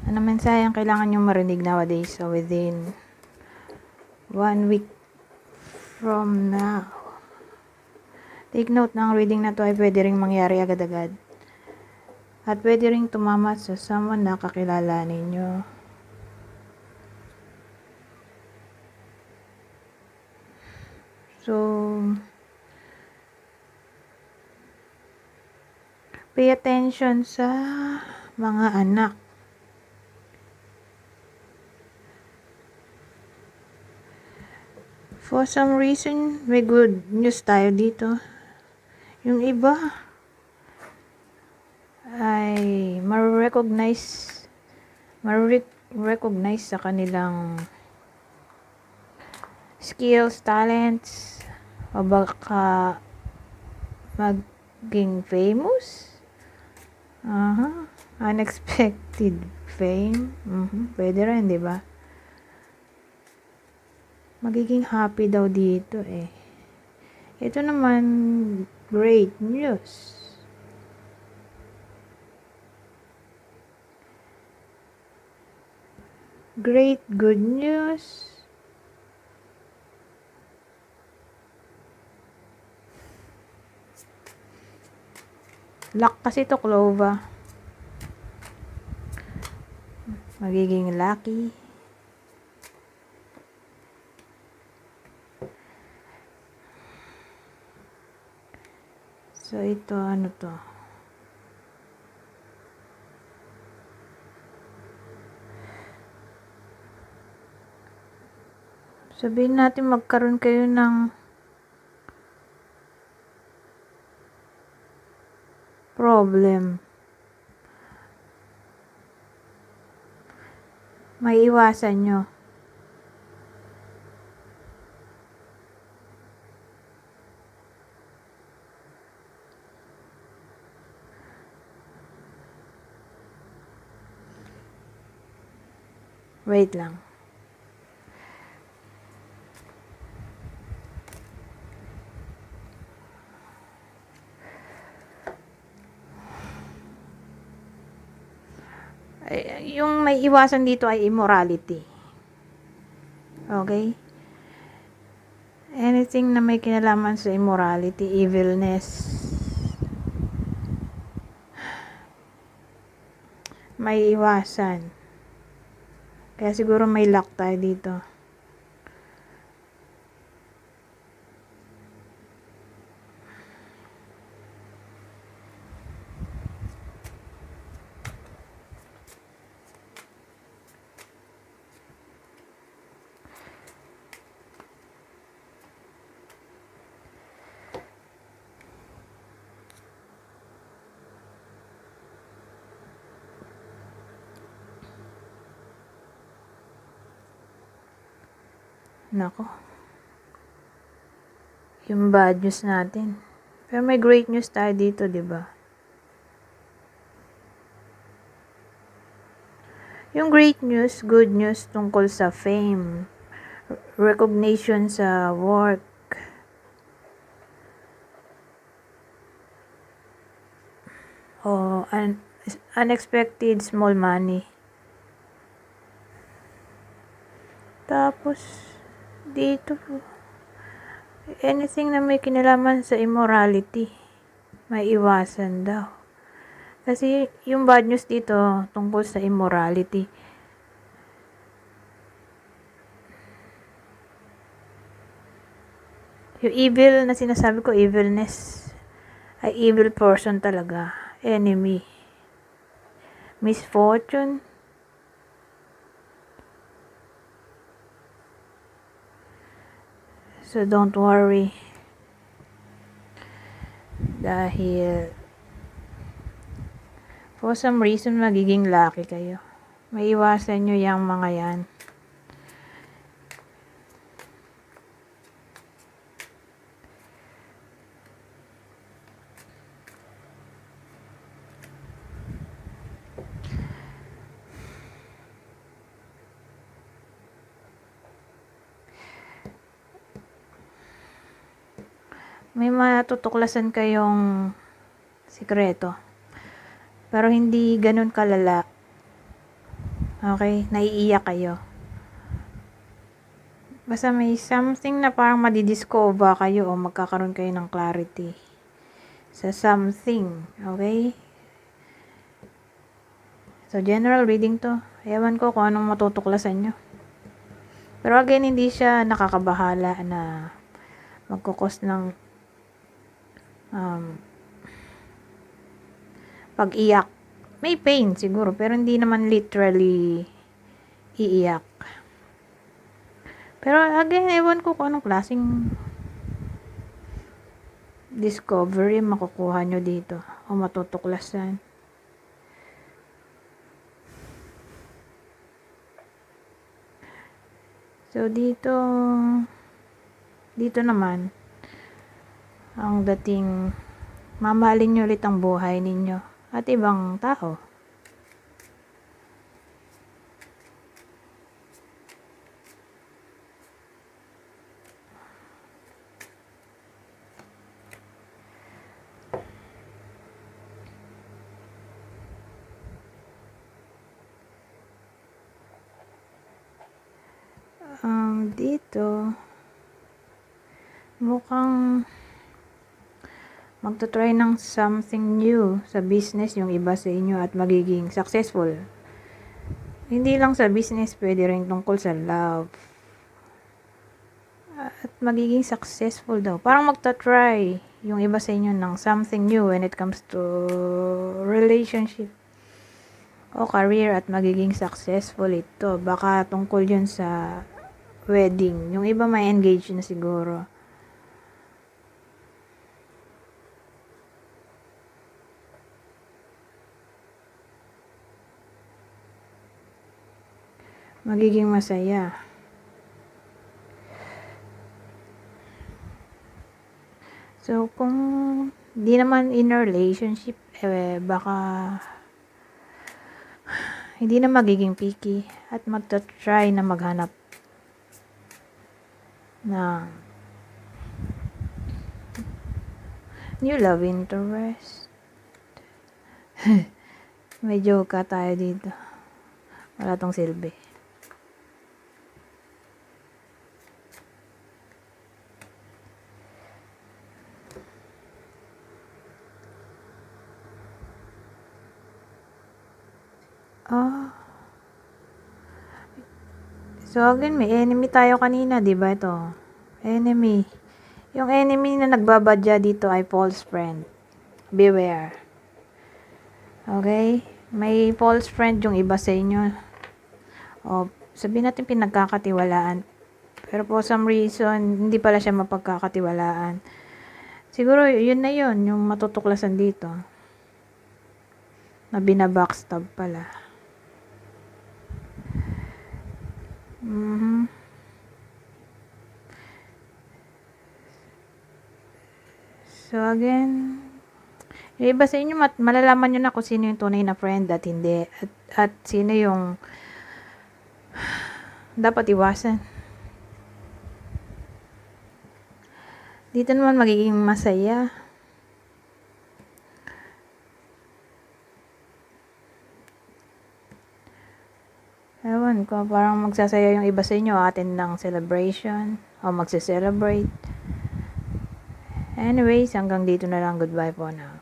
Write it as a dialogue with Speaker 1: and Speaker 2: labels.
Speaker 1: Ano mensahe ang kailangan nyo marinig nowadays? So, within 1 week from now. Take note na ang reading na to ay pwede ring mangyari agad-agad. At pwede ring tumama sa someone na kakilala ninyo. So, pay attention sa mga anak. For some reason, may good news tayo dito. Yung iba ay ma-recognize sa kanilang skills, talents, o baka maging famous. Unexpected fame. Pwede rin, di ba? Magiging happy daw dito eh. Ito naman, great news. Great good news. Luck kasi to, Clova. Magiging lucky. So, ito, ano to? Sabihin natin magkaroon kayo ng problem. May iwasan nyo. Wait lang. Yung may iwasan dito ay immorality. Okay? Anything na may kinalaman sa immorality, evilness, may iwasan. Kaya siguro may luck tayo dito. Nako. Yung bad news natin. Pero may great news tayo dito, di ba? Yung great news, good news tungkol sa fame, recognition sa work, o unexpected small money. Tapos, dito, anything na may kinalaman sa immorality, may iwasan daw. Kasi yung bad news dito tungkol sa immorality. Yung evil na sinasabi ko, evilness, ay evil person talaga. Enemy. Misfortune. So don't worry. Dahil for some reason magiging lucky kayo. May iwasan nyo yung mga yan. May matutuklasan kayong sikreto. Pero hindi ganun kalala. Okay? Naiiyak kayo. Basta may something na parang madidiscover kayo o magkakaroon kayo ng clarity sa something. Okay? So, general reading to. Ewan ko kung anong matutuklasan nyo. Pero again, hindi siya nakakabahala na magkukos ng pag-iyak. May pain siguro, pero hindi naman literally iiyak. Pero again, ewan ko kung anong klaseng discovery makukuha nyo dito o matutuklasan. So, dito naman, ang dating mamahalin nyo ulit ang buhay ninyo at ibang tao. Dito, mukhang magta-try ng something new sa business yung iba sa inyo at magiging successful. Hindi lang sa business, pwede rin tungkol sa love. At magiging successful daw. Parang magta-try yung iba sa inyo ng something new when it comes to relationship o career at magiging successful ito. Baka tungkol yun sa wedding. Yung iba may engage na siguro. Magiging masaya. So, kung di naman in a relationship, baka hindi na magiging picky at magta-try na maghanap na new love interest. May joke tayo dito. Wala tong silbi. So again, may enemy tayo kanina, di ba ito? Enemy. Yung enemy na nagbabadya dito ay false friend. Beware. Okay? May false friend yung iba sa inyo. O, sabihin natin pinagkakatiwalaan. Pero for some reason, hindi pala siya mapagkakatiwalaan. Siguro, yun na yun, yung matutuklasan dito. Na binabackstab pala. So again, yung iba sa inyo, malalaman nyo na kung sino yung tunay na friend at hindi. At sino yung dapat iwasan. Dito naman magiging masaya. Ewan ko, parang magsasaya yung iba sa inyo, attend ng celebration o magse-celebrate. Anyways, hanggang dito na lang. Goodbye po now.